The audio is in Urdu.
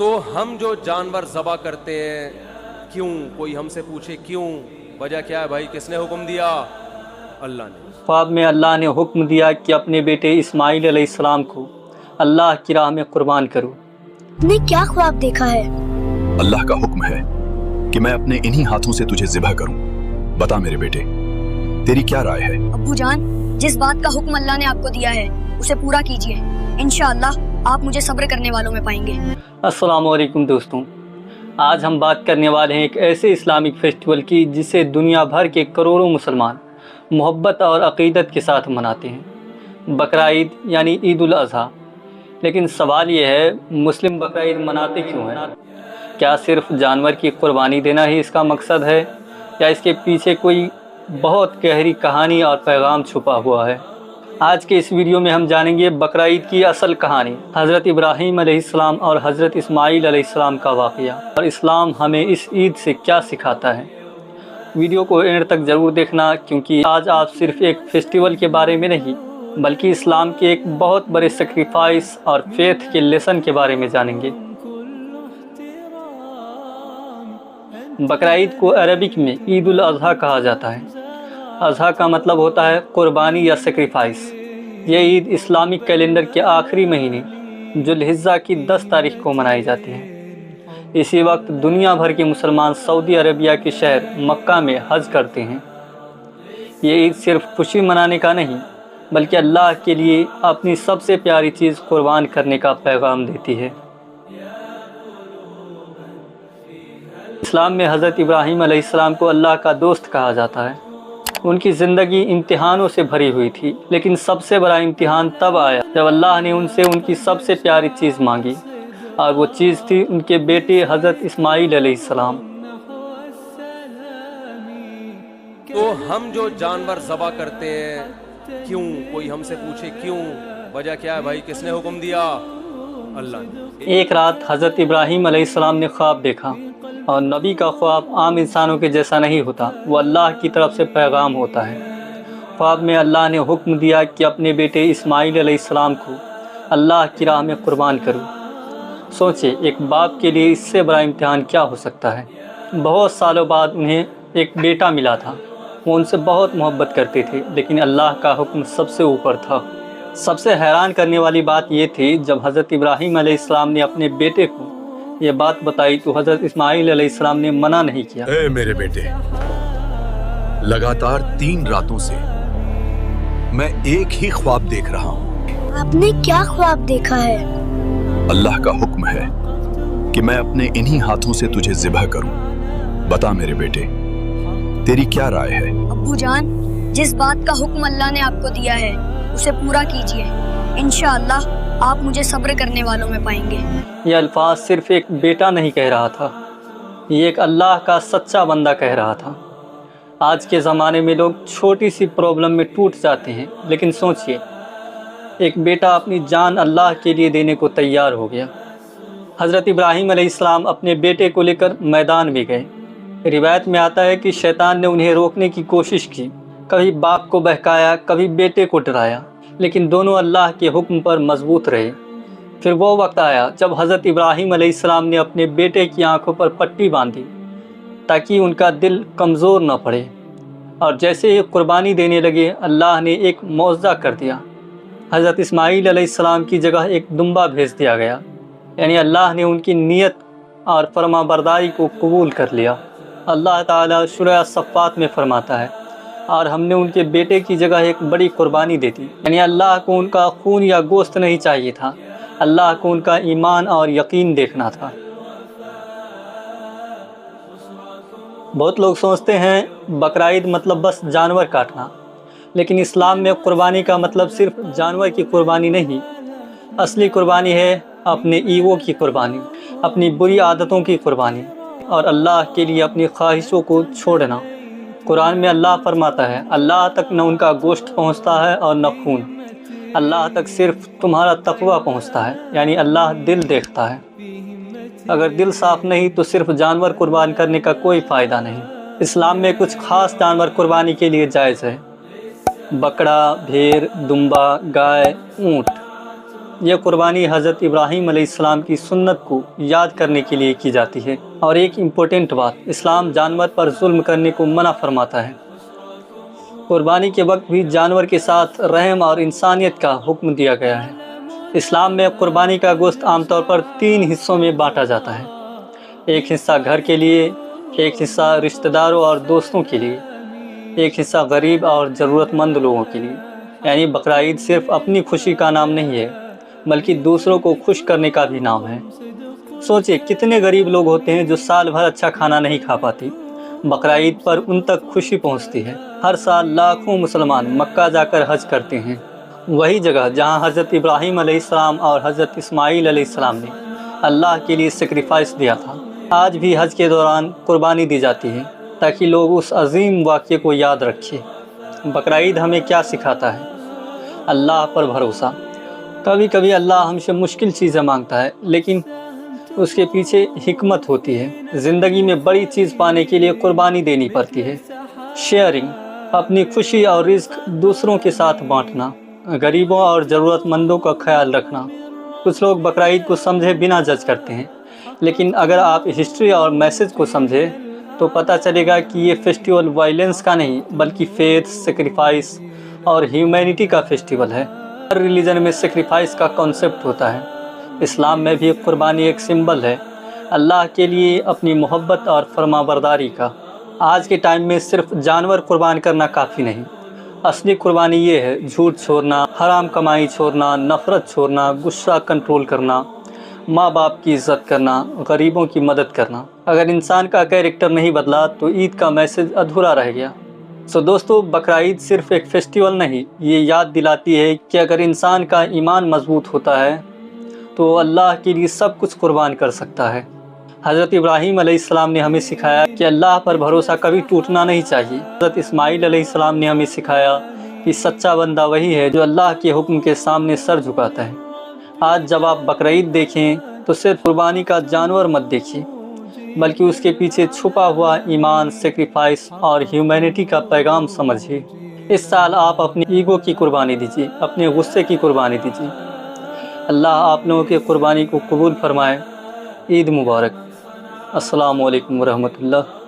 تو ہم جو جانور ذبح کرتے ہیں کیوں؟ کوئی ہم سے پوچھے کیوں؟ وجہ کیا ہے بھائی؟ کس نے حکم دیا؟ اللہ نے۔ خواب میں اللہ نے حکم دیا کہ اپنے بیٹے اسماعیل علیہ السلام کو اللہ کی راہ میں قربان کرو۔ نے کیا خواب دیکھا ہے؟ اللہ کا حکم ہے کہ میں اپنے انہی ہاتھوں سے تجھے ذبح کروں، بتا میرے بیٹے تیری کیا رائے ہے؟ ابو جان، جس بات کا حکم اللہ نے آپ کو دیا ہے اسے پورا کیجیے، انشاءاللہ آپ مجھے صبر کرنے والوں میں پائیں گے۔ السلام علیکم دوستوں، آج ہم بات کرنے والے ہیں ایک ایسے اسلامک فیسٹیول کی جسے دنیا بھر کے کروڑوں مسلمان محبت اور عقیدت کے ساتھ مناتے ہیں، بقرعید یعنی عید الاضحیٰ۔ لیکن سوال یہ ہے، مسلم بقرعید مناتے کیوں ہیں؟ کیا صرف جانور کی قربانی دینا ہی اس کا مقصد ہے، یا اس کے پیچھے کوئی بہت گہری کہانی اور پیغام چھپا ہوا ہے؟ آج کے اس ویڈیو میں ہم جانیں گے بقرعید کی اصل کہانی، حضرت ابراہیم علیہ السلام اور حضرت اسماعیل علیہ السلام کا واقعہ، اور اسلام ہمیں اس عید سے کیا سکھاتا ہے۔ ویڈیو کو اینڈ تک ضرور دیکھنا، کیونکہ آج آپ صرف ایک فیسٹیول کے بارے میں نہیں بلکہ اسلام کے ایک بہت بڑے سیکریفائس اور فیتھ کے لیسن کے بارے میں جانیں گے۔ بقرعید کو عربک میں عید الاضحیٰ کہا جاتا ہے۔ اضحیٰ کا مطلب ہوتا ہے قربانی یا سیکریفائس۔ یہ عید اسلامک کیلنڈر کے آخری مہینے ذوالحجہ کی 10 تاریخ کو منائی جاتی ہے۔ اسی وقت دنیا بھر کے مسلمان سعودی عربیہ کے شہر مکہ میں حج کرتے ہیں۔ یہ عید صرف خوشی منانے کا نہیں بلکہ اللہ کے لیے اپنی سب سے پیاری چیز قربان کرنے کا پیغام دیتی ہے۔ اسلام میں حضرت ابراہیم علیہ السلام کو اللہ کا دوست کہا جاتا ہے۔ ان کی زندگی امتحانوں سے بھری ہوئی تھی، لیکن سب سے بڑا امتحان تب آیا جب اللہ نے ان سے ان کی سب سے پیاری چیز مانگی، اور وہ چیز تھی ان کے بیٹے حضرت اسماعیل علیہ السلام۔ تو ہم جو جانور ذبح کرتے ہیں کیوں؟ کوئی ہم سے پوچھے کیوں؟ وجہ کیا ہے بھائی؟ کس نے حکم دیا؟ اللہ نے۔ ایک رات حضرت ابراہیم علیہ السلام نے خواب دیکھا، اور نبی کا خواب عام انسانوں کے جیسا نہیں ہوتا، وہ اللہ کی طرف سے پیغام ہوتا ہے۔ خواب میں اللہ نے حکم دیا کہ اپنے بیٹے اسماعیل علیہ السلام کو اللہ کی راہ میں قربان کرو۔ سوچے، ایک باپ کے لیے اس سے بڑا امتحان کیا ہو سکتا ہے؟ بہت سالوں بعد انہیں ایک بیٹا ملا تھا، وہ ان سے بہت محبت کرتے تھے، لیکن اللہ کا حکم سب سے اوپر تھا۔ سب سے حیران کرنے والی بات یہ تھی، جب حضرت ابراہیم علیہ السلام نے اپنے بیٹے کو یہ بات بتائی تو حضرت اسماعیل علیہ السلام نے منع نہیں کیا۔ اے میرے بیٹے، لگاتار 3 راتوں سے میں ایک ہی خواب دیکھ رہا ہوں۔ آپ نے کیا خواب دیکھا ہے؟ اللہ کا حکم ہے کہ میں اپنے انہی ہاتھوں سے تجھے ذبح کروں، بتا میرے بیٹے تیری کیا رائے ہے؟ ابو جان، جس بات کا حکم اللہ نے آپ کو دیا ہے اسے پورا کیجیے، انشاءاللہ آپ مجھے صبر کرنے والوں میں پائیں گے۔ یہ الفاظ صرف ایک بیٹا نہیں کہہ رہا تھا، یہ ایک اللہ کا سچا بندہ کہہ رہا تھا۔ آج کے زمانے میں لوگ چھوٹی سی پرابلم میں ٹوٹ جاتے ہیں، لیکن سوچئے، ایک بیٹا اپنی جان اللہ کے لیے دینے کو تیار ہو گیا۔ حضرت ابراہیم علیہ السلام اپنے بیٹے کو لے کر میدان میں گئے۔ روایت میں آتا ہے کہ شیطان نے انہیں روکنے کی کوشش کی، کبھی باپ کو بہکایا، کبھی بیٹے کو ڈرایا، لیکن دونوں اللہ کے حکم پر مضبوط رہے۔ پھر وہ وقت آیا جب حضرت ابراہیم علیہ السلام نے اپنے بیٹے کی آنکھوں پر پٹی باندھی تاکہ ان کا دل کمزور نہ پڑے، اور جیسے ہی قربانی دینے لگے اللہ نے ایک معجزہ کر دیا۔ حضرت اسماعیل علیہ السلام کی جگہ ایک دمبا بھیج دیا گیا، یعنی اللہ نے ان کی نیت اور فرما برداری کو قبول کر لیا۔ اللہ تعالیٰ سورہ صفات میں فرماتا ہے، اور ہم نے ان کے بیٹے کی جگہ ایک بڑی قربانی دے دی، یعنی اللہ کو ان کا خون یا گوشت نہیں چاہیے تھا، اللہ کو ان کا ایمان اور یقین دیکھنا تھا۔ بہت لوگ سوچتے ہیں بقرعید مطلب بس جانور کاٹنا، لیکن اسلام میں قربانی کا مطلب صرف جانور کی قربانی نہیں، اصلی قربانی ہے اپنے ایگو کی قربانی، اپنی بری عادتوں کی قربانی، اور اللہ کے لیے اپنی خواہشوں کو چھوڑنا۔ قرآن میں اللہ فرماتا ہے، اللہ تک نہ ان کا گوشت پہنچتا ہے اور نہ خون، اللہ تک صرف تمہارا تقوی پہنچتا ہے، یعنی اللہ دل دیکھتا ہے۔ اگر دل صاف نہیں تو صرف جانور قربان کرنے کا کوئی فائدہ نہیں۔ اسلام میں کچھ خاص جانور قربانی کے لیے جائز ہے: بکرا، بھیڑ، دمبا، گائے، اونٹ۔ یہ قربانی حضرت ابراہیم علیہ السلام کی سنت کو یاد کرنے کے لیے کی جاتی ہے۔ اور ایک امپورٹنٹ بات، اسلام جانور پر ظلم کرنے کو منع فرماتا ہے۔ قربانی کے وقت بھی جانور کے ساتھ رحم اور انسانیت کا حکم دیا گیا ہے۔ اسلام میں قربانی کا گوشت عام طور پر 3 حصوں میں بانٹا جاتا ہے۔ ایک حصہ گھر کے لیے، ایک حصہ رشتہ داروں اور دوستوں کے لیے، ایک حصہ غریب اور ضرورت مند لوگوں کے لیے۔ یعنی بقرعید صرف اپنی خوشی کا نام نہیں ہے بلکہ دوسروں کو خوش کرنے کا بھی نام ہے۔ سوچئے کتنے غریب لوگ ہوتے ہیں جو سال بھر اچھا کھانا نہیں کھا پاتے، بقرعید پر ان تک خوشی پہنچتی ہے۔ ہر سال لاکھوں مسلمان مکہ جا کر حج کرتے ہیں، وہی جگہ جہاں حضرت ابراہیم علیہ السلام اور حضرت اسماعیل علیہ السلام نے اللہ کے لیے سیکریفائس دیا تھا۔ آج بھی حج کے دوران قربانی دی جاتی ہے تاکہ لوگ اس عظیم واقعے کو یاد رکھیں۔ بقرعید ہمیں کیا سکھاتا ہے؟ اللہ پر بھروسہ۔ کبھی کبھی اللہ ہم سے مشکل چیزیں مانگتا ہے لیکن اس کے پیچھے حکمت ہوتی ہے۔ زندگی میں بڑی چیز پانے کے لیے قربانی دینی پڑتی ہے۔ شیئرنگ، اپنی خوشی اور رزق دوسروں کے ساتھ بانٹنا، غریبوں اور ضرورت مندوں کا خیال رکھنا۔ کچھ لوگ بقرعید کو سمجھے بنا جج کرتے ہیں، لیکن اگر آپ ہسٹری اور میسج کو سمجھے تو پتہ چلے گا کہ یہ فیسٹیول وائلنس کا نہیں بلکہ فیتھ، سیکریفائس اور ہیومینٹی کا فیسٹیول ہے۔ ہر ریلیجن میں سیکریفائس کا کانسیپٹ ہوتا ہے۔ اسلام میں بھی قربانی ایک سمبل ہے اللہ کے لیے اپنی محبت اور فرما برداری کا۔ آج کے ٹائم میں صرف جانور قربان کرنا کافی نہیں، اصلی قربانی یہ ہے جھوٹ چھوڑنا، حرام کمائی چھوڑنا، نفرت چھوڑنا، غصہ کنٹرول کرنا، ماں باپ کی عزت کرنا، غریبوں کی مدد کرنا۔ اگر انسان کا کیریکٹر نہیں بدلا تو عید کا میسج ادھورا رہ گیا۔ دوستو، بقرعید صرف ایک فیسٹیول نہیں، یہ یاد دلاتی ہے کہ اگر انسان کا ایمان مضبوط ہوتا ہے تو اللہ کے لیے سب کچھ قربان کر سکتا ہے۔ حضرت ابراہیم علیہ السلام نے ہمیں سکھایا کہ اللہ پر بھروسہ کبھی ٹوٹنا نہیں چاہیے۔ حضرت اسماعیل علیہ السلام نے ہمیں سکھایا کہ سچا بندہ وہی ہے جو اللہ کے حکم کے سامنے سر جھکاتا ہے۔ آج جب آپ بقرعید دیکھیں تو صرف قربانی کا جانور مت دیکھیے بلکہ اس کے پیچھے چھپا ہوا ایمان، سیکریفائس اور ہیومینٹی کا پیغام سمجھیے۔ اس سال آپ اپنی ایگو کی قربانی دیجیے، اپنے غصے کی قربانی دیجیے۔ اللہ آپ لوگوں کے قربانی کو قبول فرمائے۔ عید مبارک۔ السلام علیکم ورحمۃ اللہ۔